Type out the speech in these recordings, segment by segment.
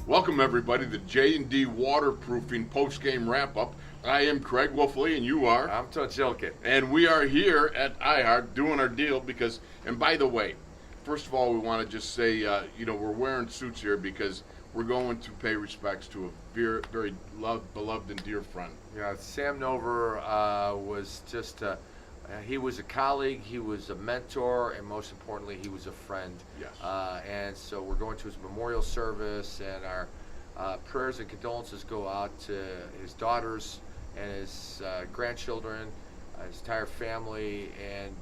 Welcome everybody to J&D Waterproofing post-game wrap-up. I am Craig Wolfley and you are? I'm Tunch Ilkin. And we are here at iHeart doing our deal because, and by the way, first of all we want to just say, we're wearing suits here because we're going to pay respects to a very, very beloved and dear friend. Yeah, Sam Nover was just, he was a colleague, he was a mentor, and most importantly, he was a friend. Yes. And so we're going to his memorial service, and our prayers and condolences go out to his daughters and his grandchildren, his entire family, and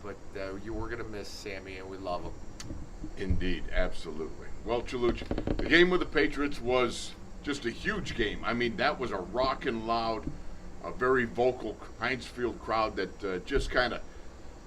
but we're going to miss Sammy, and we love him. Indeed, absolutely. Well, Chaluch, the game with the Patriots was just a huge game. I mean, that was a rockin' loud, a very vocal Heinz Field crowd that just kind of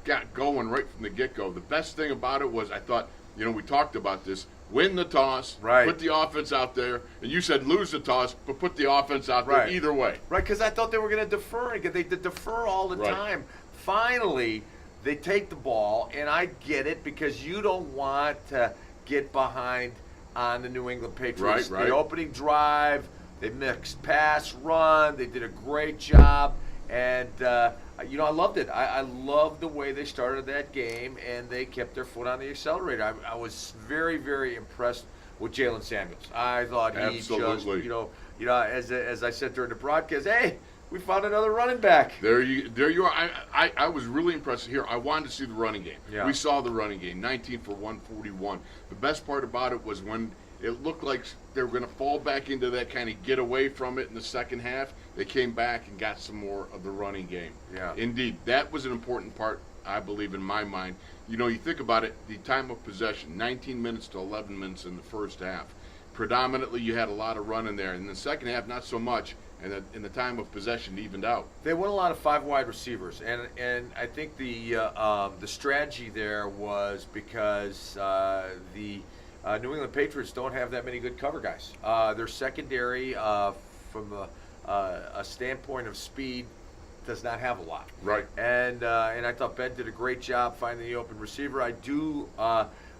got going right from the get-go. The best thing about it was I thought, we talked about this, win the toss, right. Put the offense out there, and you said lose the toss, but put the offense out there either way. Right, because I thought they were going to defer. They defer all the time. Finally, they take the ball, and I get it because you don't want to get behind on the New England Patriots. Right. The opening drive, they mixed pass, run. They did a great job, and I loved it. I loved the way they started that game, and they kept their foot on the accelerator. I was very, very impressed with Jalen Samuels. I thought he Absolutely. just, as I said during the broadcast, hey, we found another running back. There you are. I was really impressed here. I wanted to see the running game. Yeah. We saw the running game, 19 for 141. The best part about it was when it looked like they were going to fall back into that kind of get away from it in the second half, they came back and got some more of the running game. Yeah. Indeed, that was an important part, I believe, in my mind. You think about it, the time of possession, 19 minutes to 11 minutes in the first half. Predominantly, you had a lot of running there. In the second half, not so much. And in the time of possession, evened out. They went a lot of 5 wide receivers, and I think the strategy there was because the New England Patriots don't have that many good cover guys. Their secondary, from a standpoint of speed, does not have a lot. Right. And I thought Ben did a great job finding the open receiver. I do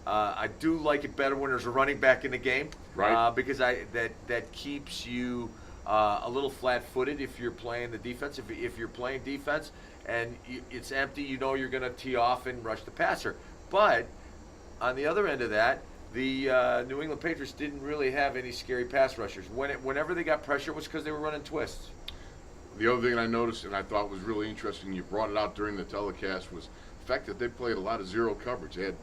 like it better when there's a running back in the game. Right. Because that keeps you a little flat-footed if you're playing the defense. If you're playing defense and it's empty, you're going to tee off and rush the passer. But on the other end of that, the New England Patriots didn't really have any scary pass rushers. Whenever they got pressure, it was because they were running twists. The other thing I noticed and I thought was really interesting, you brought it out during the telecast, was the fact that they played a lot of zero coverage. You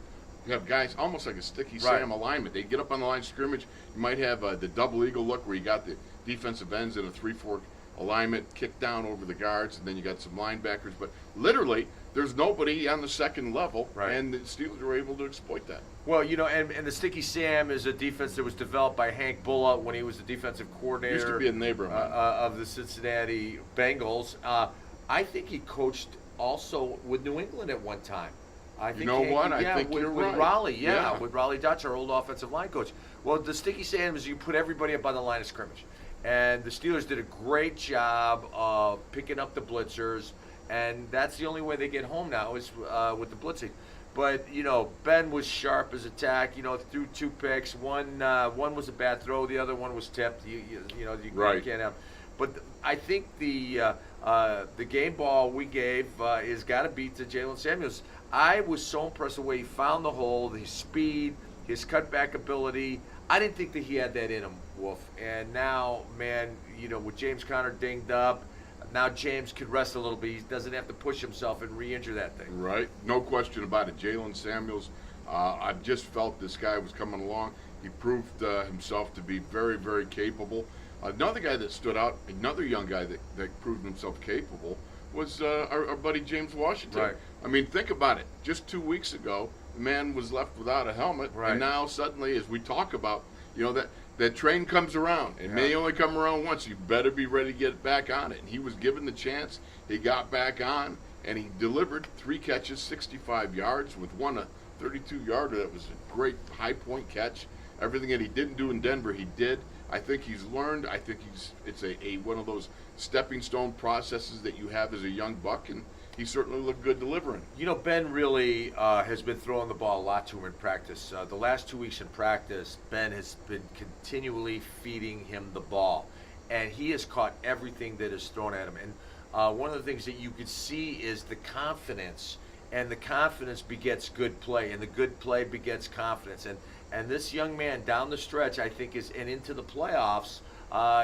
have guys almost like a sticky Sam alignment. They get up on the line of scrimmage. You might have the double eagle look where you got the defensive ends in a 3-4 alignment, kick down over the guards, and then you got some linebackers. But literally, there's nobody on the second level, and the Steelers were able to exploit that. Well, and the sticky Sam is a defense that was developed by Hank Bulla when he was the defensive coordinator. Used to be a neighbor of the Cincinnati Bengals. I think he coached also with New England at one time. I think I think you're right. With Raleigh, with Raleigh Dutch, our old offensive line coach. Well, the sticky Sam is you put everybody up on the line of scrimmage. And the Steelers did a great job of picking up the blitzers, and that's the only way they get home now is with the blitzing. But, Ben was sharp as attack, threw 2 picks. One was a bad throw, the other one was tipped. You can't have. But I think the game ball we gave is got to beat to Jalen Samuels. I was so impressed the way he found the hole, his speed, his cutback ability. I didn't think that he had that in him, Wolf. And now, man, with James Conner dinged up, now James could rest a little bit. He doesn't have to push himself and re-injure that thing. Right. No question about it. Jalen Samuels, I've just felt this guy was coming along. He proved himself to be very, very capable. Another guy that stood out, another young guy that proved himself capable, was our buddy James Washington. Right. I mean, think about it. Just 2 weeks ago, the man was left without a helmet, and now suddenly, as we talk about, that train comes around. It may only come around once. You better be ready to get back on it. And he was given the chance. He got back on, and he delivered 3 catches, 65 yards, with one a 32-yarder. That was a great high-point catch. Everything that he didn't do in Denver, he did. I think he's learned. I think it's one of those stepping stone processes that you have as a young buck, and he certainly looked good delivering. You know, Ben really has been throwing the ball a lot to him in practice. The last 2 weeks in practice, Ben has been continually feeding him the ball, and he has caught everything that is thrown at him. And one of the things that you could see is the confidence, and the confidence begets good play, and the good play begets confidence. And this young man down the stretch, I think, and into the playoffs,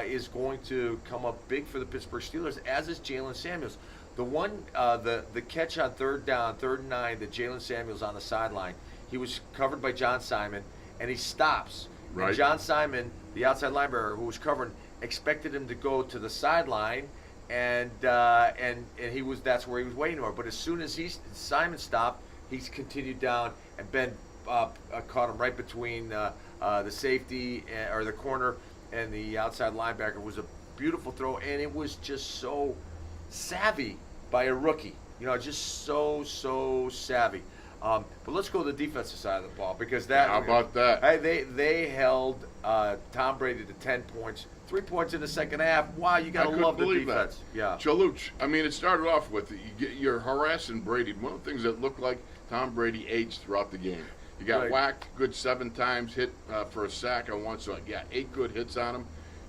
is going to come up big for the Pittsburgh Steelers, as is Jalen Samuels. The one, the catch on 3rd down, 3rd and 9, that Jalen Samuels on the sideline, he was covered by John Simon, and he stops. Right. And John Simon, the outside linebacker who was covering, expected him to go to the sideline, and that's where he was waiting for. But as soon as Simon stopped, he's continued down, and Ben caught him right between the safety or the corner and the outside linebacker. It was a beautiful throw, and it was just so savvy by a rookie. You know, just so savvy. But let's go to the defensive side of the ball, because How about that? They held Tom Brady to 10 points, 3 points in the second half. Wow, you gotta love the defense. That. Yeah, Chaluch. I mean, it started off with you're harassing Brady. One of the things that looked like Tom Brady aged throughout the game. He got whacked good 7 times, hit for a sack on one, so he got 8 good hits on him.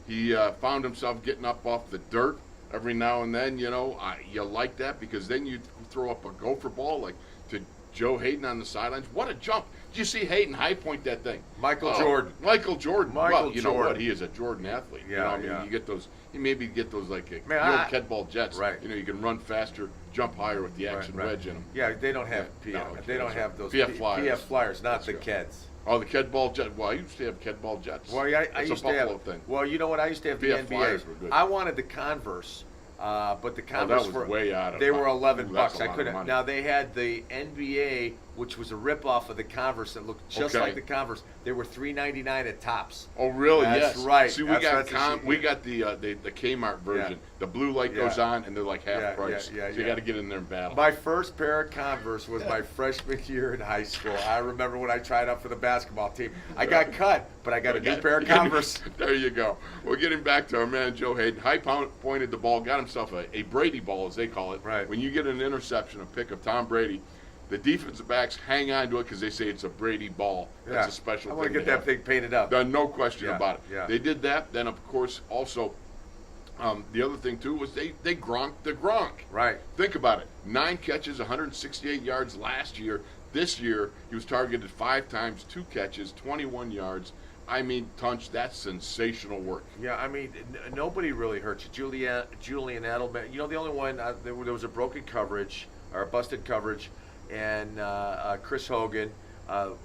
He found himself getting up off the dirt every now and then. You know, you like that, because then you throw up a gopher ball like to Joe Hayden on the sidelines. What a jump! Did you see Hayden high point that thing? Michael Jordan. Michael Jordan. Michael Well, you Jordan. know what? He is a Jordan athlete. Yeah, you know, I mean, yeah. you get those. You maybe get those like the old Kedball Jets. Right. You know, you can run faster, jump higher with the action wedge in them. Yeah, they don't have they don't have those PF Flyers. PF Flyers, not the Keds. Oh, the Kedball Jet. Well, I used to have Kedball Jets. Well, I used to have. Thing. Well, you know what? I used to have the PF NBA. Flyers were good. I wanted the Converse, but the Converse that was way out of. They were $11. That's I couldn't. Now they had the NBA, which was a ripoff of the Converse that looked just like the Converse. They were $3.99 at Tops. Oh, really? That's yes. right. See, we That's got the Kmart version. Yeah. The blue light goes on, and they're like half price. Yeah, so you got to get in there and battle. My first pair of Converse was my freshman year in high school. I remember when I tried out for the basketball team. I got cut, but I got a new pair of Converse. There you go. We're getting back to our man Joe Hayden. High pointed the ball, got himself a Brady ball, as they call it. Right. When you get an interception, a pick of Tom Brady, the defensive backs hang on to it because they say it's a Brady ball. That's a special thing. I want to get that thing painted up. No question about it. Yeah. They did that. Then, of course, also, the other thing, too, was they Gronked the Gronk. Right. Think about it. 9 catches, 168 yards last year. This year, he was targeted 5 times, 2 catches, 21 yards. I mean, Tunch, that's sensational work. Yeah, I mean, nobody really hurt you. Julian Edelman, you know, the only one, there was a broken coverage, or a busted coverage, and Chris Hogan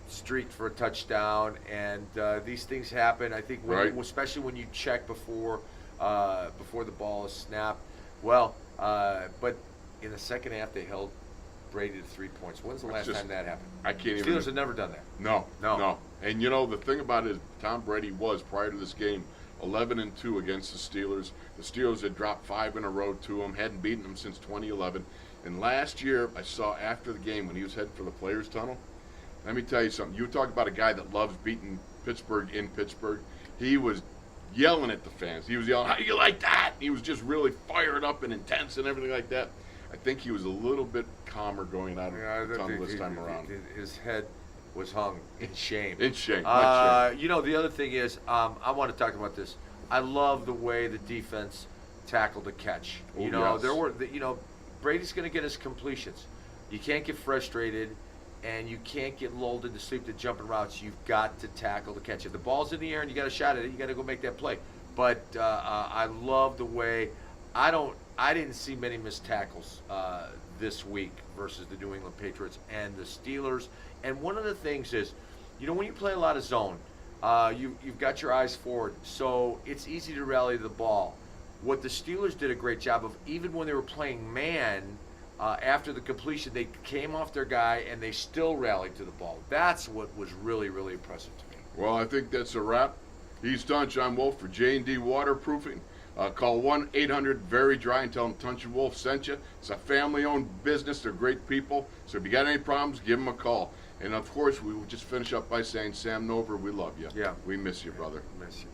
streaked for a touchdown, and these things happen. I think, especially when you check before the ball is snapped. Well, but in the second half, they held Brady to 3 points. When's the last time that happened? I can't even. Steelers have never done that. No. And you know, the thing about it is, Tom Brady was, prior to this game, 11-2 against the Steelers. The Steelers had dropped 5 in a row to them, hadn't beaten them since 2011. And last year, I saw after the game when he was heading for the Players' Tunnel. Let me tell you something. You talk about a guy that loves beating Pittsburgh in Pittsburgh. He was yelling at the fans. He was yelling, "How do you like that?" He was just really fired up and intense and everything like that. I think he was a little bit calmer going out of the tunnel this time around. His head was hung in shame. In shame. Much shame. You know, the other thing is, I want to talk about this. I love the way the defense tackled the catch. You know, there were, Brady's going to get his completions. You can't get frustrated, and you can't get lulled into sleep to jumping routes. You've got to tackle the catch. If the ball's in the air and you got a shot at it, you got to go make that play. But I love the way I didn't see many missed tackles this week versus the New England Patriots and the Steelers. And one of the things is, you know, when you play a lot of zone, you've got your eyes forward, so it's easy to rally the ball. What the Steelers did a great job of, even when they were playing man, after the completion, they came off their guy and they still rallied to the ball. That's what was really, really impressive to me. Well, I think that's a wrap. He's Tunch. I'm Wolf for J&D Waterproofing. Call 1-800-VERY-DRY and tell them Tunch and Wolf sent you. It's a family-owned business. They're great people. So if you got any problems, give them a call. And, of course, we will just finish up by saying, Sam Nover, we love you. Yeah. We miss you, brother. Miss you.